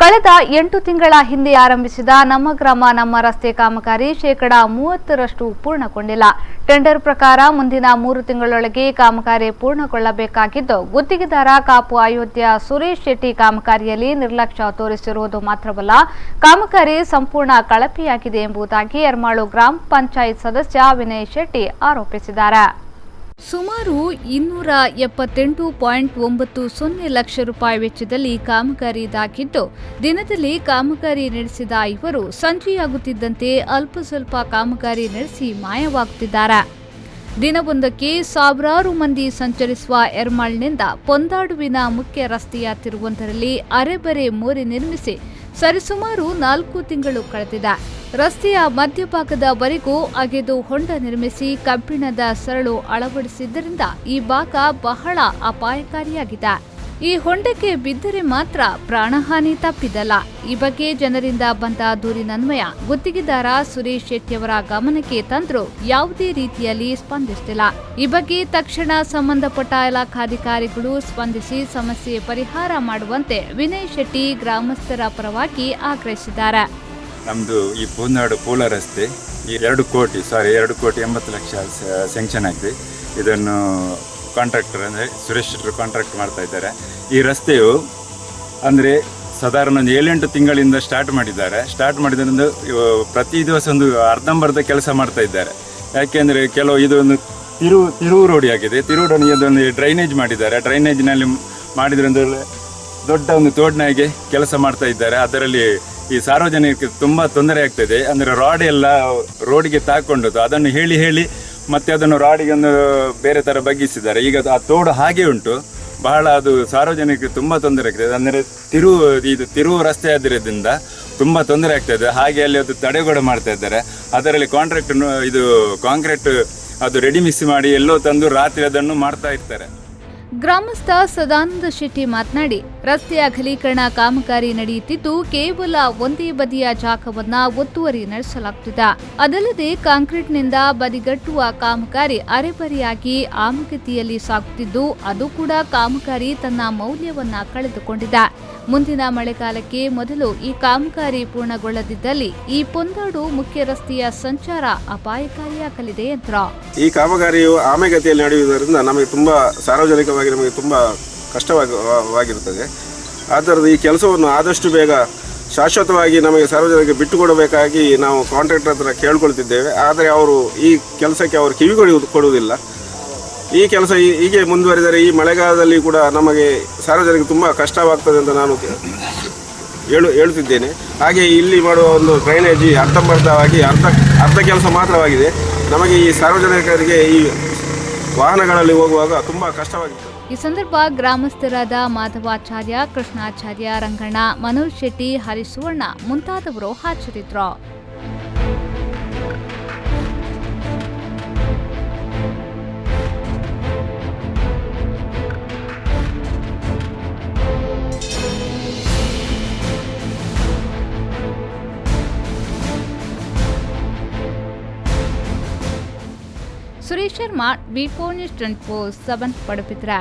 ಕಳೆದ 8 ತಿಂಗಳ ಹಿಂದೆ ಆರಂಭಿಸಿದ ನಮ್ಮ ಗ್ರಾಮ ನಮ್ಮ ರಸ್ತೆ ಕಾಮಗಾರಿ ಶೇಕಡಾ 30ರಷ್ಟು ಪೂರ್ಣಗೊಂಡಿಲ್ಲ. ಟೆಂಡರ್ ಪ್ರಕಾರ ಮುಂದಿನ 3 ತಿಂಗಳೊಳಗೆ ಕಾಮಗಾರಿ ಪೂರ್ಣಗೊಳ್ಳಬೇಕಾಗಿದ್ದು, ಗುತ್ತಿಗೆದಾರ ಕಾಪು ಅಯೋಧ್ಯೆ ಸುರೇಶ್ ಶೆಟ್ಟಿ ಕಾಮಗಾರಿಯಲ್ಲಿ ನಿರ್ಲಕ್ಷ್ಯ ತೋರಿಸಿರುವುದು ಮಾತ್ರವಲ್ಲ, ಕಾಮಗಾರಿ ಸಂಪೂರ್ಣ ಕಳಪೆಯಾಗಿದೆ ಎಂಬುದಾಗಿ ಎರ್ಮಾಳು ಗ್ರಾಮ ಪಂಚಾಯತ್ ಸದಸ್ಯ ವಿನಯ್ ಶೆಟ್ಟಿ ಆರೋಪಿಸಿದ್ದಾರೆ. ಸುಮಾರು 278.90 ಲಕ್ಷ ರೂಪಾಯಿ ವೆಚ್ಚದಲ್ಲಿ ಕಾಮಗಾರಿ ಇದಾಗಿದ್ದು, ದಿನದಲ್ಲಿ ಕಾಮಗಾರಿ ನಡೆಸಿದ ಇವರು ಸಂಜೆಯಾಗುತ್ತಿದ್ದಂತೆ ಅಲ್ಪ ಸ್ವಲ್ಪ ಕಾಮಗಾರಿ ನಡೆಸಿ ಮಾಯವಾಗುತ್ತಿದ್ದಾರೆ. ದಿನವೊಂದಕ್ಕೆ ಸಾವಿರಾರು ಮಂದಿ ಸಂಚರಿಸುವ ಎರ್ಮಾಳ್ನಿಂದ ಪೊಂದಾಡುವಿನ ಮುಖ್ಯ ರಸ್ತೆಯ ತಿರುವೊಂದರಲ್ಲಿ ಅರೆಬರೆ ಮೋರಿ ನಿರ್ಮಿಸಿ ಸರಿಸುಮಾರು 4 ತಿಂಗಳು ಕಳೆದಿದೆ. ರಸ್ತೆಯ ಮಧ್ಯಭಾಗದವರೆಗೂ ಅಗೆದು ಹೊಂಡ ನಿರ್ಮಿಸಿ ಕಬ್ಬಿಣದ ಸರಳು ಅಳವಡಿಸಿದ್ದರಿಂದ ಈ ಭಾಗ ಬಹಳ ಅಪಾಯಕಾರಿಯಾಗಿದೆ. ಈ ಹೊಂಡಕ್ಕೆ ಬಿದ್ದರೆ ಮಾತ್ರ ಪ್ರಾಣಹಾನಿ ತಪ್ಪಿದಲ್ಲ. ಈ ಬಗ್ಗೆ ಜನರಿಂದ ಬಂದ ದೂರಿನನ್ವಯ ಗುತ್ತಿಗೆದಾರ ಸುರೇಶ್ ಶೆಟ್ಟಿಯವರ ಗಮನಕ್ಕೆ ತಂದರೂ ಯಾವುದೇ ರೀತಿಯಲ್ಲಿ ಸ್ಪಂದಿಸುತ್ತಿಲ್ಲ. ಈ ಬಗ್ಗೆ ತಕ್ಷಣ ಸಂಬಂಧಪಟ್ಟ ಇಲಾಖಾಧಿಕಾರಿಗಳು ಸ್ಪಂದಿಸಿ ಸಮಸ್ಯೆ ಪರಿಹಾರ ಮಾಡುವಂತೆ ವಿನಯ್ ಶೆಟ್ಟಿ ಗ್ರಾಮಸ್ಥರ ಪರವಾಗಿ ಆಗ್ರಹಿಸಿದ್ದಾರೆ. ನಮ್ಮದು ಈ ಪೂನಾಡು ಪೂಲ ರಸ್ತೆ 2 ಕೋಟಿ 80 ಲಕ್ಷ ಸ್ಯಾಂಕ್ಷನ್ ಆಗಿದೆ. ಇದನ್ನು ಕಾಂಟ್ರಾಕ್ಟರ್ ಅಂದರೆ ಸುರೇಶ್ ಶೆಟ್ಟರು ಕಾಂಟ್ರಾಕ್ಟ್ ಮಾಡ್ತಾ ಇದ್ದಾರೆ. ಈ ರಸ್ತೆಯು ಅಂದರೆ ಸಾಧಾರಣ ಒಂದು 7-8 ತಿಂಗಳಿಂದ ಸ್ಟಾರ್ಟ್ ಮಾಡಿದ್ದರಿಂದ ಪ್ರತಿ ದಿವಸ ಒಂದು ಅರ್ಧಂಬರ್ಧ ಕೆಲಸ ಮಾಡ್ತಾ ಇದ್ದಾರೆ. ಯಾಕೆಂದರೆ ಕೆಲವು ಇದೊಂದು ತಿರುವು ರೋಡಿ ಆಗಿದೆ. ತಿರುವು ಇದೊಂದು ಡ್ರೈನೇಜ್ ಮಾಡಿದ್ದಾರೆ. ಡ್ರೈನೇಜ್ನಲ್ಲಿ ಮಾಡಿದ್ರಿಂದ ದೊಡ್ಡ ಒಂದು ತೋಡಿನಾಗೆ ಕೆಲಸ ಮಾಡ್ತಾ ಇದ್ದಾರೆ. ಅದರಲ್ಲಿ ಈ ಸಾರ್ವಜನಿಕರಿಗೆ ತುಂಬ ತೊಂದರೆ ಆಗ್ತದೆ. ಅಂದರೆ ರಾಡ್ ಎಲ್ಲ ರೋಡಿಗೆ ತಾಕೊಂಡದ್ದು, ಅದನ್ನು ಹೇಳಿ ಮತ್ತೆ ಅದನ್ನು ರಾಡಿಗೆ ಒಂದು ಬೇರೆ ಥರ ಬಗ್ಗಿಸಿದ್ದಾರೆ. ಈಗ ಆ ತೋಡು ಹಾಗೆ ಉಂಟು. ಬಹಳ ಅದು ಸಾರ್ವಜನಿಕರಿಗೆ ತುಂಬ ತೊಂದರೆ ಆಗ್ತದೆ. ಅಂದರೆ ತಿರುವು ರಸ್ತೆ ಆಗಿರೋದ್ರಿಂದ ತುಂಬ ತೊಂದರೆ ಆಗ್ತದೆ. ಹಾಗೆ ಅಲ್ಲಿ ಅದು ತಡೆಗೋಡೆ ಮಾಡ್ತಾ ಇದ್ದಾರೆ. ಅದರಲ್ಲಿ ಕಾಂಕ್ರೀಟ್ ಅದು ರೆಡಿ ಮಿಕ್ಸ್ ಮಾಡಿ ಎಲ್ಲೋ ತಂದು ರಾತ್ರಿ ಅದನ್ನು ಮಾಡ್ತಾ ಇರ್ತಾರೆ. ಗ್ರಾಮಸ್ಥ ಸದಾನಂದ ಶೆಟ್ಟಿ ಮಾತನಾಡಿ, ರಸ್ತೆಯ ಅಗಲೀಕರಣ ಕಾಮಗಾರಿ ನಡೆಯುತ್ತಿದ್ದು ಕೇವಲ ಒಂದೇ ಬದಿಯ ಜಾಗವನ್ನ ಒತ್ತುವರಿ ನಡೆಸಲಾಗುತ್ತಿದೆ. ಅದಲ್ಲದೆ ಕಾಂಕ್ರೀಟ್ನಿಂದ ಬದಿಗಟ್ಟುವ ಕಾಮಗಾರಿ ಅರೆಬರೆಯಾಗಿ ಆಮಗತಿಯಲ್ಲಿ ಸಾಗುತ್ತಿದ್ದು, ಅದು ಕೂಡ ಕಾಮಗಾರಿ ತನ್ನ ಮೌಲ್ಯವನ್ನ ಕಳೆದುಕೊಂಡಿದೆ. ಮುಂದಿನ ಮಳೆಗಾಲಕ್ಕೆ ಮೊದಲು ಈ ಕಾಮಗಾರಿ ಪೂರ್ಣಗೊಳ್ಳದಿದ್ದಲ್ಲಿ ಈ ಪೊಂದಾಡು ಮುಖ್ಯ ರಸ್ತೆಯ ಸಂಚಾರ ಅಪಾಯಕಾರಿಯಾಗಲಿದೆ ಎಂದರು. ಈ ಕಾಮಗಾರಿಯು ಆಮೆಗತಿಯಲ್ಲಿ ನಡೆಯುವುದರಿಂದ ನಮಗೆ ತುಂಬಾ ಸಾರ್ವಜನಿಕವಾಗಿ ನಮಗೆ ತುಂಬ ಕಷ್ಟವಾಗಿರುತ್ತದೆ. ಆದ್ದರಿಂದ ಈ ಕೆಲಸವನ್ನು ಆದಷ್ಟು ಬೇಗ ಶಾಶ್ವತವಾಗಿ ನಮಗೆ ಸಾರ್ವಜನಿಕರಿಗೆ ಬಿಟ್ಟುಕೊಡಬೇಕಾಗಿ ನಾವು ಕಾಂಟ್ರಾಕ್ಟರ್ ಹತ್ರ ಕೇಳ್ಕೊಳ್ತಿದ್ದೇವೆ. ಆದರೆ ಅವರು ಈ ಕೆಲಸಕ್ಕೆ ಅವರು ಕಿವಿ ಕೊಡುವುದಿಲ್ಲ. ಈ ಕೆಲಸ ಹೀಗೆ ಮುಂದುವರಿದರೆ ಈ ಮಳೆಗಾಲದಲ್ಲಿ ಕೂಡ ನಮಗೆ ಸಾರ್ವಜನಿಕರಿಗೆ ತುಂಬ ಕಷ್ಟವಾಗ್ತದೆ ಅಂತ ನಾನು ಹೇಳುತ್ತಿದ್ದೇನೆ. ಹಾಗೆ ಇಲ್ಲಿ ಮಾಡುವ ಒಂದು ಡ್ರೈನೇಜ್ ಅರ್ಧಂಬರ್ಧವಾಗಿ ಅರ್ಧ ಕೆಲಸ ಮಾತ್ರವಾಗಿದೆ. ನಮಗೆ ಈ ಸಾರ್ವಜನಿಕರಿಗೆ ಈ ವಾಹನಗಳಲ್ಲಿ ಹೋಗುವಾಗ ತುಂಬ ಕಷ್ಟವಾಗಿತ್ತು. ಈ ಸಂದರ್ಭ ಗ್ರಾಮಸ್ಥರಾದ ಮಾಧವಾಚಾರ್ಯ, ಕೃಷ್ಣಾಚಾರ್ಯ, ರಂಗಣ್ಣ, ಮನೋಜ್ ಶೆಟ್ಟಿ, ಹರಿಸುವಣ್ಣ ಮುಂತಾದವರು ಹಾಜರಿದ್ದರು. Suresh Sharma, V4 News 24/7 Padubidri.